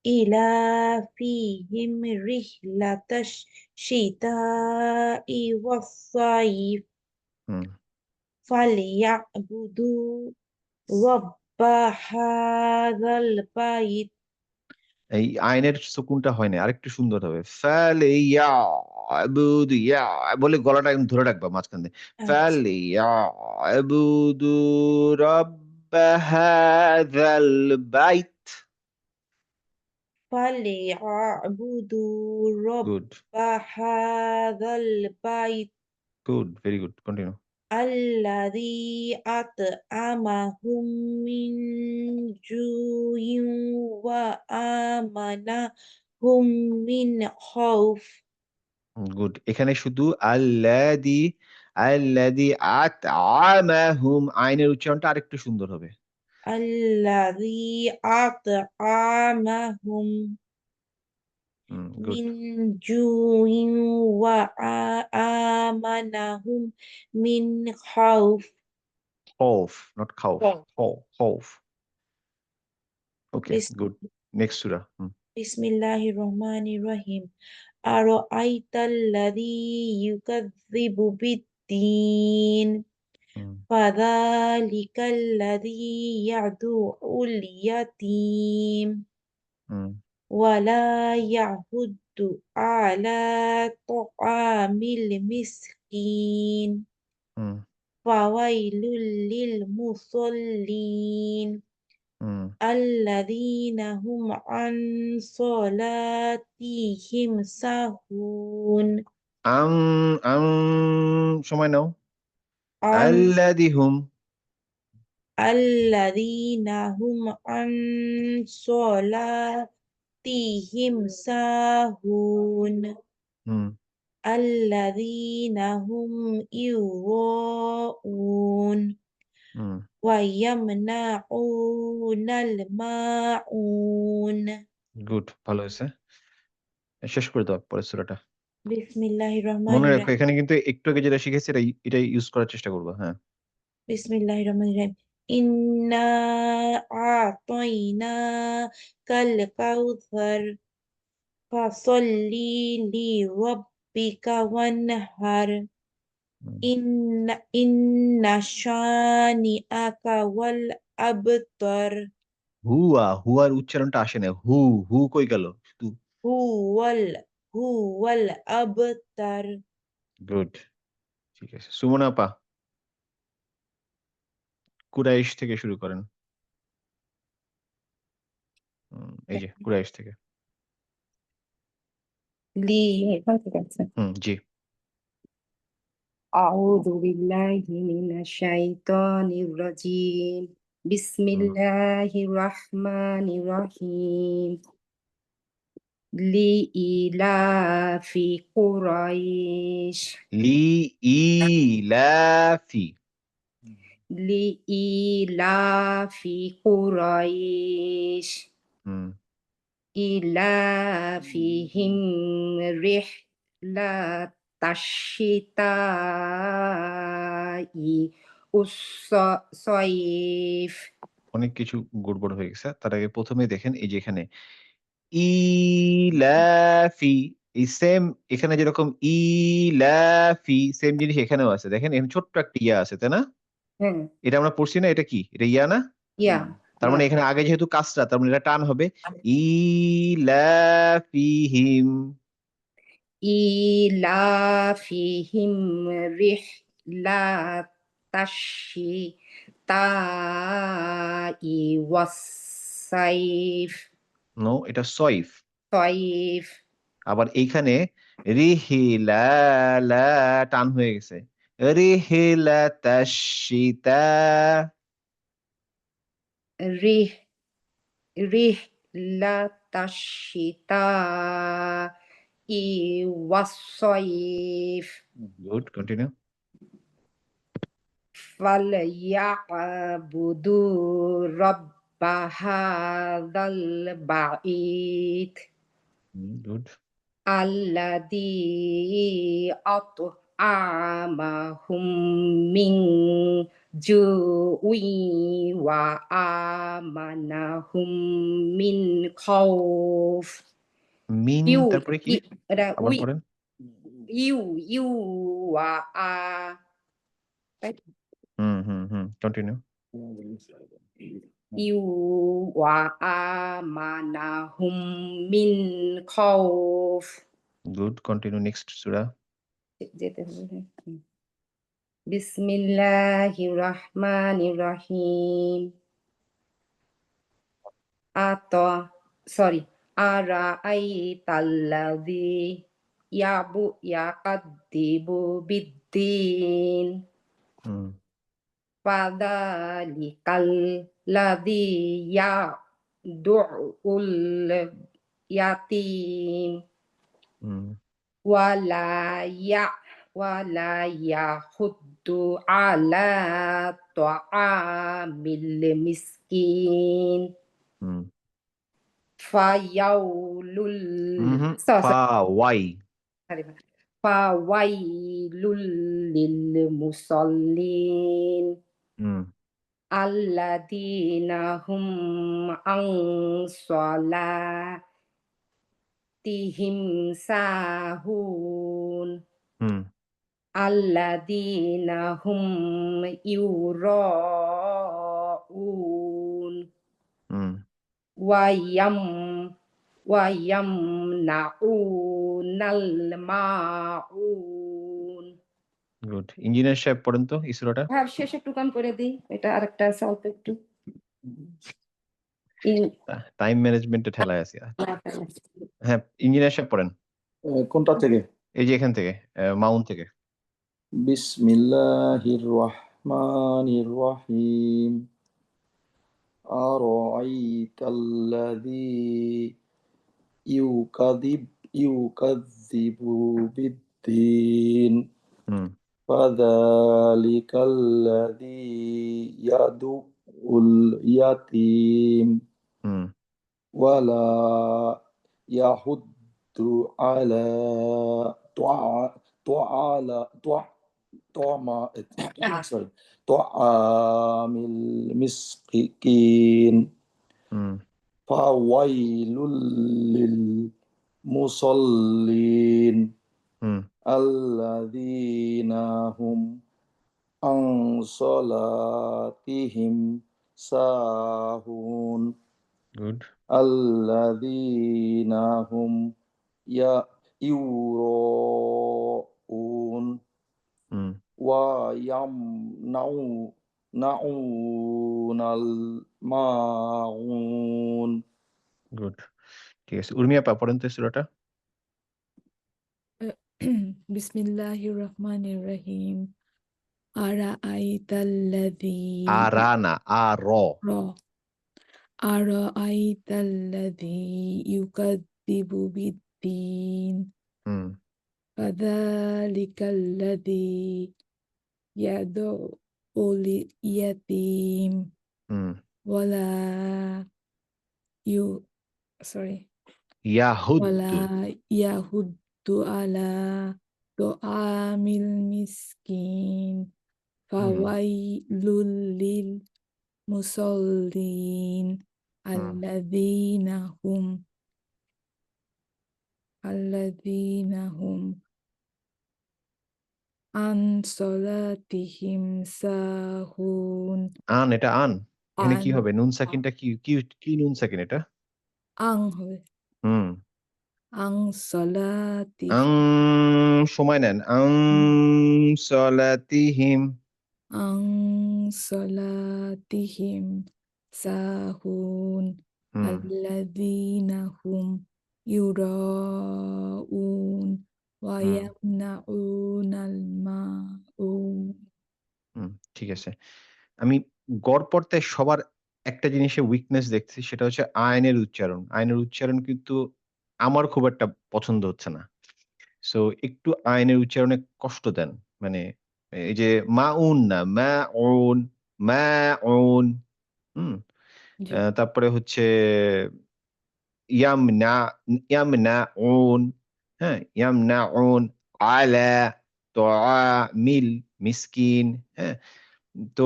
إلافهم رحلة الشتاء والصيف হুম, فليعبدوا رب هذا البيت। এই আইনের সুকুনটা হয় না, আরেকটু সুন্দর হবে। ফালিয়াবুদু, ইয়া বলে গলাটা একদম ধরে রাখবা মাঝখান দিয়ে। ফালিয়াবুদু রাব্ব হাযাল বাইত। فليعبدوا رب good هذا البيت good, very good, continue. الذي أطعمهم من جوع وآمنهم من خوف। Good, এখানে শুধু আল্লাযী, আল্লাযী আত'আমাহুম, আইনের উচ্চারণটা আরেকটু সুন্দর হবে। الذي أطعمهم গুড। من جوع وآمنهم من خوف। খৌফ, নট খাউফ, خوف. খৌফ। Okay, بس- good. নেক্সট সূরা। بسم الله الرحمن الرحيم أرأيت الذي يكذب بالدين فذلك الذي يدعو اليتيم ولا يحض على طعام المسكين فويل للمصلين الذين هم عن صلاتهم ساهون। সময় নাও। عن আল্লাযীহুম, الذين هم عن صلاتهم ساهون الذين هم يراءون ويمنعون الماعون। গুড, ভালো হয়েছে। শেষ করে দাও পরের সূরাটা। বিসমিল্লাহির রহমানির মনে রাখো, রহিম। এখানে কিন্তু একটু আগে যেটা শিখেছি এটা ইউজ করার চেষ্টা করবা। হ্যাঁ, বিসমিল্লাহির রহমানির রহিম। ইন্না আ'তাইনাকাল কাউসার ফাসাল্লি লিরাব্বিকা ওয়ানহার ইন্না শানিআকা ওয়াল আবতার। হুয়ার উচ্চারণটা আসে না। হু কই গেল? শুধু হুয়াল হুয়াল আবতার। গুড, ঠিক আছে। সুমনা আপা, কুরাইশ থেকে শুরু করেন। এই যে কুরাইশ থেকে। লি এখান থেকে আছে। জি। أعوذ بالله من الشيطان الرجيم بسم الله الرحمن الرحيم لإيلاف قريش লিইলাফি। لإيلاف قريش হুম إيلافهم رحلة الشتاء والصيف অনেক কিছু গড়বড় হয়ে গেছে। তার আগে প্রথমে দেখেন এই যে এখানে ইলাফি, এই সেম এখানে যেরকম ইলাফি সেম জিনিস এখানেও আছে। দেখেন এখানে ছোট্ট একটা ইয়া আছে, তাই না? হ্যাঁ এটা আমরা পড়ছি না, এটা কি? এটা ইয়া না? ইয়া তার মানে এখানে আগে যেহেতু কাসরা, তার মানে এটা টান হবে ইলাফিহিম। إيلافهم رحلة الشتاء والصيف নো, এটা সয়ফ। صيف আবার এইখানে রিহিলা লা টান হয়ে গেছে। রিহিলা তাশিতা। رح رحلة الشتاء والصيف গুড, কন্টিনিউ। فليعبدوا رب هذا البيت গুড। الذي أطعمهم من جوع وآمنهم من خوف মিন ইউ তারপরে কি? এটা আবার পড়েন। ইউ ইউ ওয়া আ কন্টিনিউ। ইউ ওয়া আমানাহুম মিন খাউফ গুড, কন্টিনিউ। নেক্সট সূরা। যেতে হবে বিসমিল্লাহির রহমানির রহিম আরাআইতাল্লাযী ইয়াকাদ্দিবু বিদ্দীন ফাযালিকাল লাযী ইয়াদুউল ইয়াতীম ওয়ালা ইয়াহুদ্দু আলা তুআমিল মিসকিন ফায়াউলুল ফাওয়াই। ফাওয়াইলুল লিল মুসাল্লিন আল্লাযীনা হুম আন সালাতিহিম সাহুন আল্লাযীনা হুম ইউরাউন ওয়ায়ামনাউনাল মাউন। গুড। ইঞ্জিনিয়ার সাহেব পড়েন তো এই সূরাটা। হ্যাঁ শেষ একটু কাম করে দিই, এটা আরেকটা আছে অল্প একটু। টাইম ম্যানেজমেন্টে ঠেলায় আছি। হ্যাঁ, ইঞ্জিনিয়ার সাহেব পড়েন। কোনটা থেকে? এই যে এখান থেকে, মাউন থেকে। বিসমিল্লাহির রহমানির রহিম আরাআইতাল্লাযী ইউকাযযিবু বিদ্দীন ফাযালিকাল্লাযী ইয়াদুউল ইয়াতীম ওয়ালা ইয়াহুদ্দু আলা তুআমিল মিসকিন ফাওয়াইলুল লিল মুসাল্লিন আল্লাযীনা হুম আন সালাতিহিম সাহুন গুড। আল্লাযীনা হুম يراءون হুম ويمنعون الماعون গুড, ঠিক আছে। উর্মিয়া পা পড়েন তো সূরাটা। বিসমিল্লাহির রহমানির রহিম আরাআইতাল্লাযী আরা না, আর র আরাআইতাল্লাযী ইউকাযযিবু বিদ্দীন হুম ফাযালিকাল্লাযী ইয়াদউল ইয়াতীম হুম ওয়ালা ইউ সরি ওয়ালা ইয়াহুদ্দু ইয়াহুদ্দু আলা তুআমিল মিসকিন হুম ফাওয়াইলুল লিল মুসাল্লিন হুম আল্লাযীনা হুম আন সলাতিহিম সাহুন আন, এটা আন, এখানে কি আন হবে? নুন সাকিনটা কি কি কি নুন সাকিন এটা? আং হবে হুম আং আং, সলাতিহিম সময় নেন। আং সলাতিহিম আং সলাতিহিম সাহুন হুম আল্লাযীনা হুম ইউরাউন ওয়া হুম ইয়ামনাউনাল মাউন। হুম ঠিক আছে। আমি গড়পড়তায় সবার একটা জিনিসে উইকনেস দেখছি, সেটা হচ্ছে আইনের উচ্চারণ। আইনের উচ্চারণ কিন্তু আমার খুব একটা পছন্দ হচ্ছে না। সো একটু আইনের উচ্চারণে কষ্ট দেন। মানে এই যে মাউন না, মাউন, মাউন। হুম? জি তারপরে হচ্ছে ইয়ামনা, ইয়ামনাউন, হ্যাঁ? ইয়ামনাউন আলা তাআমিল মিসকিন, হ্যাঁ? তো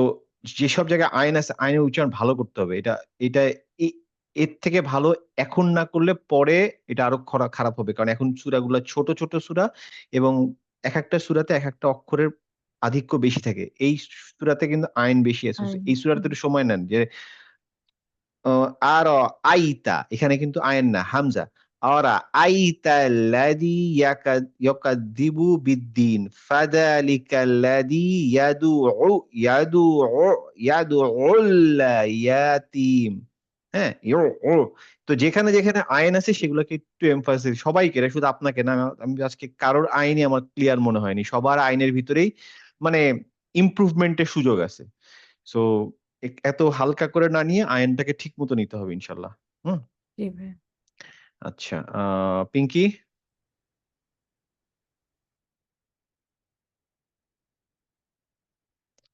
যেসব জায়গায় আইন আছে, আইনের উচ্চারণ ভালো করতে হবে। এটা এ এর থেকে ভালো এখন না করলে পরে এটা আরো খারাপ হবে। কারণ এখন সূরাগুলা ছোট, ছোট সূরা এবং একেকটা সূরাতে একেকটা অক্ষরের আধিক্য বেশি থাকে। এই সূরাতে কিন্তু আইন বেশি আছে। আইন এই সূরাটাতে একটু সময় নেন যে অ আইতা, এখানে কিন্তু আইন না, হামজা। আইতাল্লাযী ইয়াকাযযিবু বিদ্দীন ফাযালিকাল্লাযী ইয়াদুউ ইয়াদউল ইয়াতীম, হ্যাঁ? তো যেখানে, যেখানে আইন আছে সেগুলোকে একটু এমফাসিস, সবাইকে, এটা শুধু আপনাকে না, আমি আজকে কারোর আইনই আমার ক্লিয়ার মনে হয়নি। সবার আইনের ভিতরেই মানে ইমপ্রুভমেন্ট এর সুযোগ আছে। সো এত হালকা করে না নিয়ে আইনটাকে ঠিক মতো নিতে হবে ইনশাল্লাহ। হুম? জি ভাই আচ্ছা, পিঙ্কি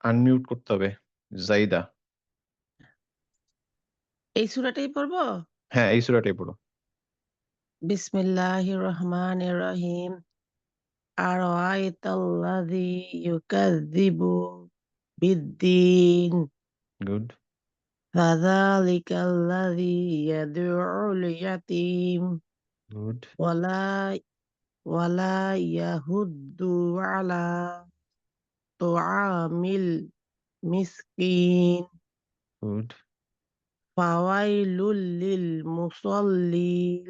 আনমিউট করতে হবে। জাইদা, এই সূরাটাই পড়বো। হ্যাঁ এই সূরাটাই পড়ো। বিসমিল্লাহির রহমানির রহিম আরাআইতাল্লাযী ইউকাযযিবু বিদ্দীন গুড ফাযালিকাল্লাযী ইয়াদউল ইয়াতীম গুড ওয়ালা ওয়ালা ইয়াহুদ্দু আলা তুআমিল মিসকিন গুড ফাওয়াইলুল লিল মুসাল্লিন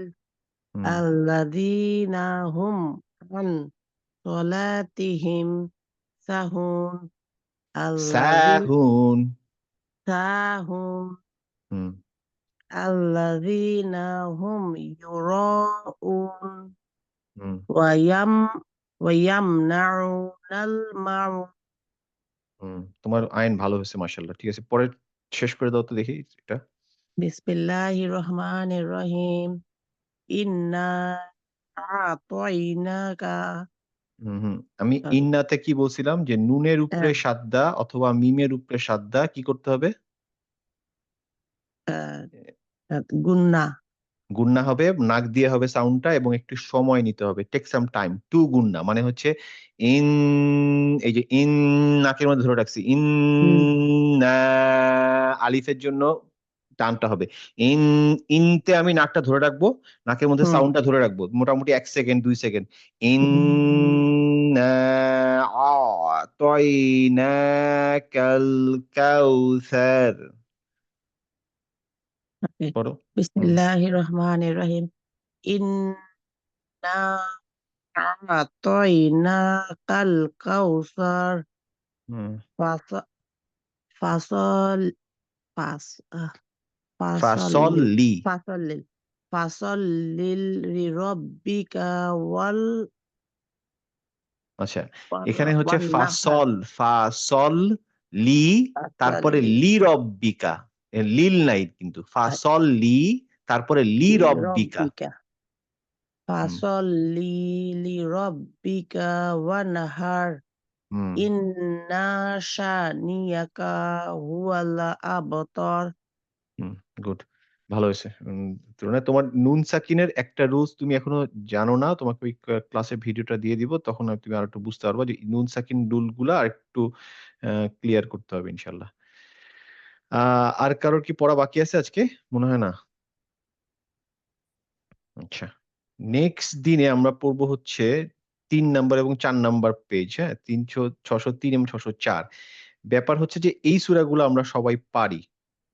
হুম আল্লাযীনা হুম আন সলাতিহিম সাহুন সাহুন সাহুন হুম আল্লাযীনা হুম ইউরাউন হুম ওয়ায়াম ওয়ায়ামনাউনাল মাউন। হুম তোমার আইন ভালো হয়েছে মাশাআল্লাহ। ঠিক আছে, পরে শেষ করে দাও তো দেখি এটা। বিসমিল্লাহির রহমানির রহিম ইন্না আতাইনাকা হুম হুম আমি সরি ইন্নাতে কি বলছিলাম যে নুনের উপরে সাদ্দা অথবা মিমের উপরে সাদ্দা কি করতে হবে? গুন্না গুন্না হবে, নাক দিয়ে হবে সাউন্ডটা এবং একটু সময় নিতে হবে। টেক সাম টাইম টু গুন্না, মানে হচ্ছে ইন, এই যে ইন নাকের মধ্যে ধরে রাখছি, ইন হুম আলিফের জন্য টানটা হবে। ইন, ইনতে আমি নাকটা ধরে রাখবো, নাকের মধ্যে হুম সাউন্ডটা ধরে রাখবো মোটামুটি 1 সেকেন্ড 2 সেকেন্ড। ইন আতাইনাকাল কাউসার, ওকে পড়ো। হুম বিসমিল্লাহির রহমানির রহিম ইন্না আতাইনাকাল কাউসার হুম ফাস- ফাসল ফাস আহ, ফাসল্লি ফাসল্লিল ফাসল্লিল লিরাব্বিকা ওয়াল আচ্ছা, এখানে হচ্ছে ওয়ান্নাহার ফাসল লি, তারপরে ফাসল্লি লি রব্বিকা, লিল নাই কিন্তু, ফাসল লি তারপরে লি রব্বিকা। লিরাব্বিকা ফাসল্লি লিরাব্বিকা ওয়ানহার হুম ইন্না শানিয়াকা হুয়াল আবতার। হুম গুড, ভালো হয়েছে। তুলনায় তোমার নুন সাকিনের একটা রুলস তুমি এখনো জানো না, তোমাকে ওই ক্লাসে ভিডিওটা দিয়ে দিব, তখন আর তুমি আর একটু বুঝতে পারবা যে নুন সাকিন রুল গুলা আর একটু ক্লিয়ার করতে হবে ইনশাল্লাহ। আর কারোর কি পড়া বাকি আছে আজকে? মনে হয় না। আচ্ছা, নেক্সট দিনে আমরা পড়বো হচ্ছে 3 নাম্বার এবং 4 নাম্বার পেজ, হ্যাঁ, 603 এবং 604। ব্যাপার হচ্ছে যে এই সূরাগুলো আমরা সবাই পারি,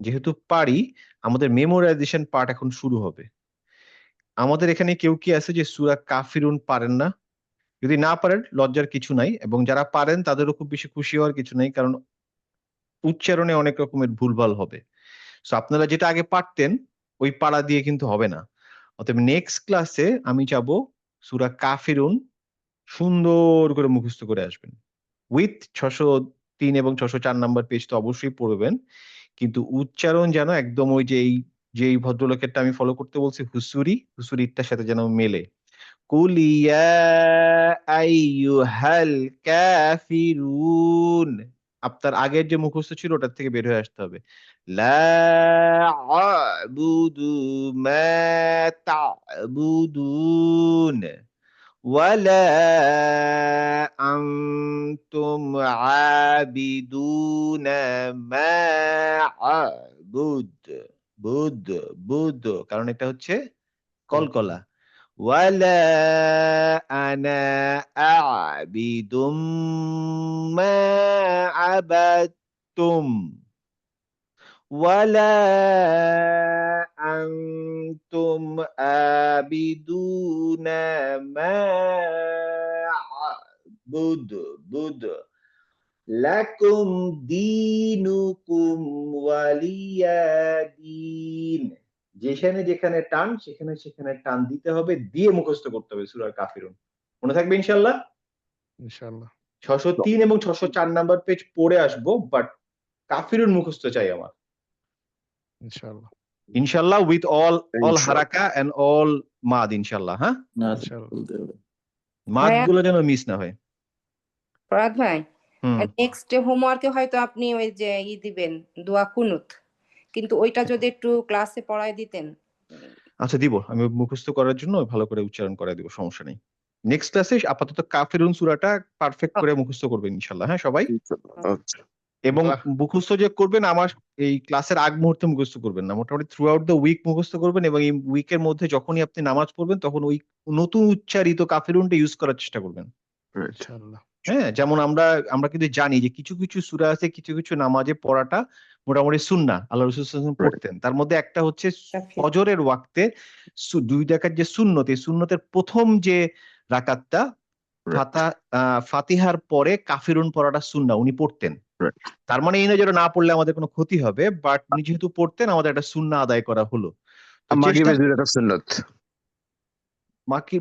যেহেতু পারি আমাদের মেমোরাইজেশন পার্ট এখন শুরু হবে। আমাদের এখানে কেউ কি আছে যে সূরা কাফিরুন পারেন না? যদি না পারেন লজ্জার কিছু নাই, এবং যারা পারেন তাদেরও খুব বেশি খুশি হওয়ার কিছু নাই, কারণ উচ্চারণে অনেক রকমের ভুলভাল হবে। সো আপনারা যেটা আগে পারতেন ওই পারা দিয়ে কিন্তু হবে না। অতএব নেক্সট ক্লাসে আমি চাবো সূরা কাফিরুন সুন্দর করে মুখস্থ করে আসবেন, উইথ 603 এবং 604 নাম্বার পেজ তো অবশ্যই পড়বেন, কিন্তু উচ্চারণ যেন একদম ওই যে যেই ভদ্রলোকেরটা আমি ফলো করতে বলছি হুসুরিটার সাথে যেন মেলে। কুলিয়া আইয়ুহাল কাফিরুন, আপনার আগের যে মুখস্থ ছিল ওটার থেকে বের হয়ে আসতে হবে। লা আ'বুদু মা তা'বুদুন ওয়ালা আনতুম আবিদুনা মা আ'বুদ। বুদ বুদ, কারণ এটা হচ্ছে কলকলা। ওয়ালা আনা আ'বিদুম মা আবাদতুম ওয়ালা আনতুম আবিদুনা মা আ'বুদ বুদ লাকুম দীনুকুম ওয়ালিয়া দীন। যেখানে যেখানে টান সেখানে সেখানে টান দিতে হবে, দিয়ে মুখস্থ করতে হবে সূরা কাফিরুন। মনে থাকবে ইনশাআল্লাহ। ইনশাআল্লাহ। 603 এবং 604 নাম্বার পেজ পড়ে আসবো, বাট কাফিরুন মুখস্থ চাই আমার ইনশাআল্লাহ। ইনশাআল্লাহ, উইথ অল ইনশাআল্লাহ। হারাকা এন্ড অল মাদ ইনশাআল্লাহ। হ্যাঁ, না ইনশাআল্লাহ। বলতে হবে। মাদ ভাইয়া গুলো যেন মিস না হয়। ফরহাদ ভাই, হুম নেক্সট হোমওয়ার্কে হয়তো আপনি ওই যে দিবেন দোয়া কুনুত, কিন্তু ওইটা যদি একটু ক্লাসে পড়ায় দিতেন। আচ্ছা দিব, আমি মুখস্থ করার জন্য ভালো করে উচ্চারণ করে দিব, সমস্যা নেই। নেক্সট ক্লাসে আপাতত কাফিরুন সূরাটা পারফেক্ট করে মুখস্থ করবেন ইনশাআল্লাহ, হ্যাঁ সবাই। আচ্ছা এবং বাহ। মুখস্থ যে করবেন আমার এই ক্লাসের আগ মুহূর্তে মুখস্থ করবেন না, মোটামুটি থ্রু আউট দ্য উইক মুখস্থ করবেন, এবং এই উইকের মধ্যে যখনই আপনি নামাজ পড়বেন তখন ওই নতুন উচ্চারিত কাফিরুনটা ইউজ করার চেষ্টা করবেন। রাইট। ইনশাআল্লাহ। হ্যাঁ, যেমন আমরা কিন্তু জানি যে কিছু কিছু সূরা আছে, কিছু কিছু নামাজে পড়াটা মোটামুটি সুন্নাহ, আল্লাহ রাসূল সাল্লাল্লাহু আলাইহি ওয়াসাল্লাম পড়তেন। তার মধ্যে একটা হচ্ছে ফজরের ওয়াক্তে 2 রাকাত যে সুন্নত, এই সুন্নতের প্রথম যে রাকাতটা ফাতিহার পরে কাফিরুন পড়াটা সুন্নাহ, উনি পড়তেন। Right. তার মানে এই নয় যেটা না পড়লে আমাদের কোনো ক্ষতি হবে, বাট উনি যেহেতু পড়তেন আমাদের একটা সুন্নাহ আদায় করা হলো। তো চেষ্টা মাগরিবের 2 রাকাত সুন্নাত।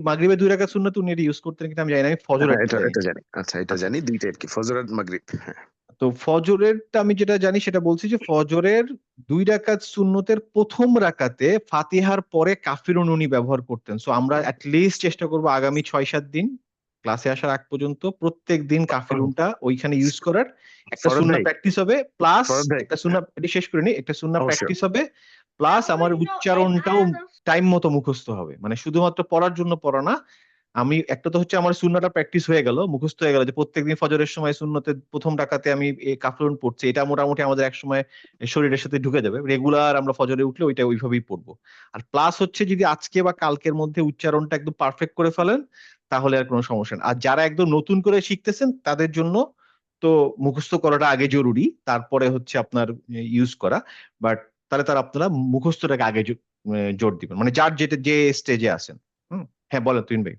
মাগরিবে 2 রাকাত সুন্নাত উনি এটা ইউজ করতেন কিনা আমি জানি না, আমি ফজরের হ্যাঁ, এটা জানি। আচ্ছা, এটা জানি, দুইটা আর কি, ফজর আর মাগরিব। হ্যাঁ। তো ফজরেরটা আমি যেটা জানি সেটা বলছি যে ফজরের 2 রাকাত সুন্নতের প্রথম রাকাতে ফাতিহার পরে কাফিরুন উনি ব্যবহার করতেন। সো আমরা অ্যাট লিস্ট চেষ্টা করব আগামী 6-7 দিন ক্লাসে আসার আগ পর্যন্ত প্রত্যেক দিন কাফিরুনটা ওইখানে ইউজ করার একটা ফরহাদ সুন্নাহ ভাই, প্র্যাকটিস হবে, প্লাস ফরহাদ ভাই, একটা সুন্নাহ, এটি শেষ করে নি, একটা সুন্নাহ অবশ্যই। প্র্যাকটিস হবে, প্লাস আমার উচ্চারণটাও টাইম মতো মুখস্থ হবে। মানে শুধুমাত্র পড়ার জন্য পড়া না, আমি একটা তো হচ্ছে আমার সুন্নাহটা প্র্যাকটিস হয়ে গেল, মুখস্থ হয়ে গেল যে প্রত্যেকদিন ফজরের সময় সুন্নতের প্রথম রাকাতে আমি এই কাফিরুন পড়ছি, এটা মোটামুটি আমাদের এক সময় শরীরের সাথে ঢুকে যাবে, রেগুলার আমরা ফজরে উঠলে ওইটা ওইভাবেই পড়বো। আর প্লাস হচ্ছে যদি আজকে বা কালকের মধ্যে উচ্চারণটা একদম পারফেক্ট করে ফেলেন তাহলে আর কোনো সমস্যা নেই। আর যারা একদম নতুন করে শিখতেছেন তাদের জন্য তো মুখস্থ করাটা আগে জরুরি, তারপরে হচ্ছে আপনার ইউজ করা, বাট তাহলে তারা আপনারা মুখস্থটাকে আগে জোর দিবেন, মানে যার যেটা যে স্টেজে আছেন। হ্যাঁ বলেন তুহিন ভাই।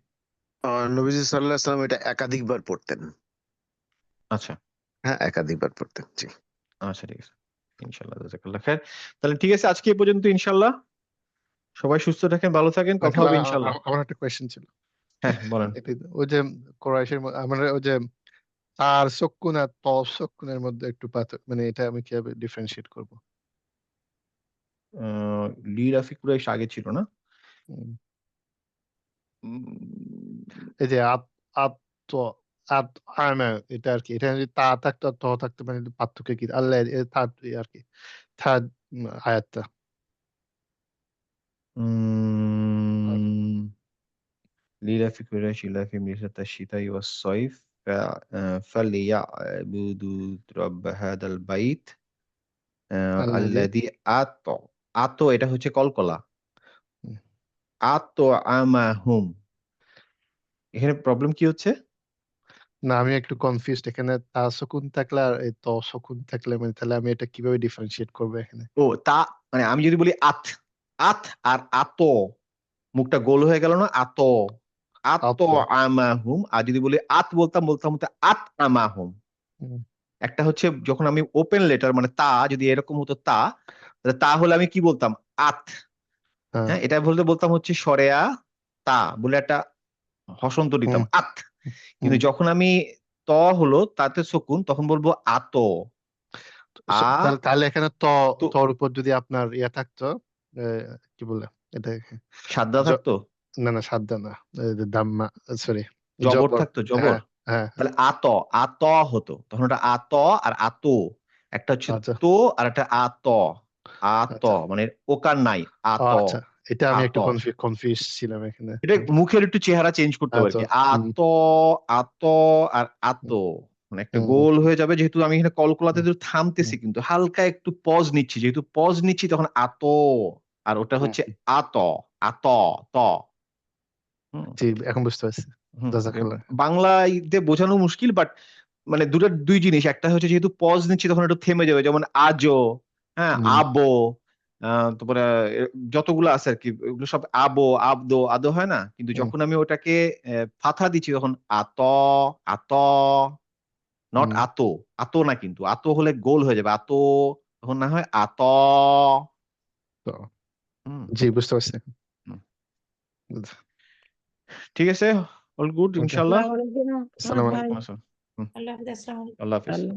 নবীজি সাল্লাল্লাহু আলাইহি ওয়াসাল্লাম এটা একাধিকবার পড়তেন। আচ্ছা হ্যাঁ, একাধিকবার পড়তেন। জি। আচ্ছা ঠিক আছে ইনশাল্লাহ জাযাকাল্লাহ খায়ের। তাহলে ঠিক আছে আজকে এ পর্যন্ত ইনশাল্লাহ। সবাই সুস্থ থাকেন, ভালো থাকেন, কথা আঙ্কেল হবে ইনশাল্লাহ। আমার একটা কোয়েশ্চেন ছিল। হ্যাঁ বলেন। ওই যে কোরাইশের আমরা ওই যে আর সকুন আর ত সকুনের মধ্যে একটু পার্থক্য, মানে এটা আমি কিভাবে ডিফারেন্সিয়েট করব? লি রাফি কুরাইশ আগে ছিল না? হুম। উম, এই যে আত আত ত আত আনা এটা আর কি, এটা যদি তা থাকতো আর ত থাকতো, মানে পার্থক্য কি? আল্লাহ থার্ড আর কি, থার্ড আয়াতটা। উম, লি রাফি কুরাইশ ইলাফি মিরসাত الشتاء والصيف فليعبدوا رب هذا البيت আল্লাযী الذي আতো এটা হচ্ছে কলকলা। হুম। আতো আমাহুম, এখানে প্রবলেম কি হচ্ছে? না আমি একটু কনফিউজড এখানে। তা সকুন থাকলে আর এই ত সকুন থাকলে, মানে তাহলে আমি এটা কিভাবে ডিফারেন্সিয়েট করবো এখানে? ও তা মানে আমি যদি বলি আত, আত আর আতো, মুখটা গোল হয়ে গেল না? আতো আতো আত আমাহুম। আর যদি বলি আত বলতাম বলতাম হচ্ছে আত আমাহুম। হুম, একটা হচ্ছে যখন আমি ওপেন লেটার মানে তা যদি এরকম হতো তা, তাহলে তা হলে আমি কি বলতাম? আত। হ্যাঁ হ্যাঁ এটা বলতে বলতাম হচ্ছে সরেয়া তা বলে একটা হসন্ত দিতাম হুম আত। কিন্তু হুম। যখন আমি ত হলো তাতে শকুন তখন বলবো আতো। আ তাহলে তাহলে এখানে ত, তো তর উপর যদি আপনার ইয়া থাকতো, কি বলে এটা, সাদা জ থাকতো, না না সাদ্দা না, দাম্মা, সরি, জবর জবর। থাকতো, জবর। হ্যাঁ হ্যাঁ হ্যাঁ। তাহলে আত, আত হতো তখন ওটা আত আর আতো। একটা হচ্ছে আচ্ছা তো আর একটা আত। আত আচ্ছা মানে ওকার নাই, আত আচ্ছা, এটা আমি আত। একটু কনফিউজ ছিলাম এখানে। এটা মুখের একটু চেহারা চেঞ্জ করতে হবে আর আচ্ছা কি। হুম আত, আত আর আত, হুম মানে একটা হুম গোল হয়ে যাবে। যেহেতু আমি এখানে কলকলাতে হুম যেহেতু থামতেছি হুম কিন্তু হালকা একটু পজ নিচ্ছি, যেহেতু পজ নিচ্ছি তখন আত, আর ওটা হুম, হচ্ছে আত, আত, ত। হুম জি এখন বুঝতে পারছি। হুম জাযাকাল্লাহ। বাংলাতে বোঝানো মুশকিল, বাট মানে দুটো দুই জিনিস। একটা হচ্ছে যেহেতু পজ নিচ্ছি তখন একটু থেমে যাবে, যেমন আজো, হ্যাঁ হুম আবো, তারপরে যতগুলো আছে আর কি ওগুলো সব আবো আবদো আদো হয় না? কিন্তু হুম যখন আমি ওটাকে ফাথা দিচ্ছি তখন আত, আত, নট হুম। আতো। আতো না, কিন্তু আতো হলে গোল হয়ে যাবে। আতো তখন না হয় আত। তো হুম জি বুঝতে পারছি। হুম। ঠিক আছে, অল গুড ওকে, ইনশাল্লাহ। আসসালামু আলাইকুম আসসালামু আলাইকুম। ওয়ালাইকুম আসসালাম। হুম, আল্লাহ হাফেজ, আসসালামু আলাইকুম। আল্লাহ হাফিজ। আল্লাহ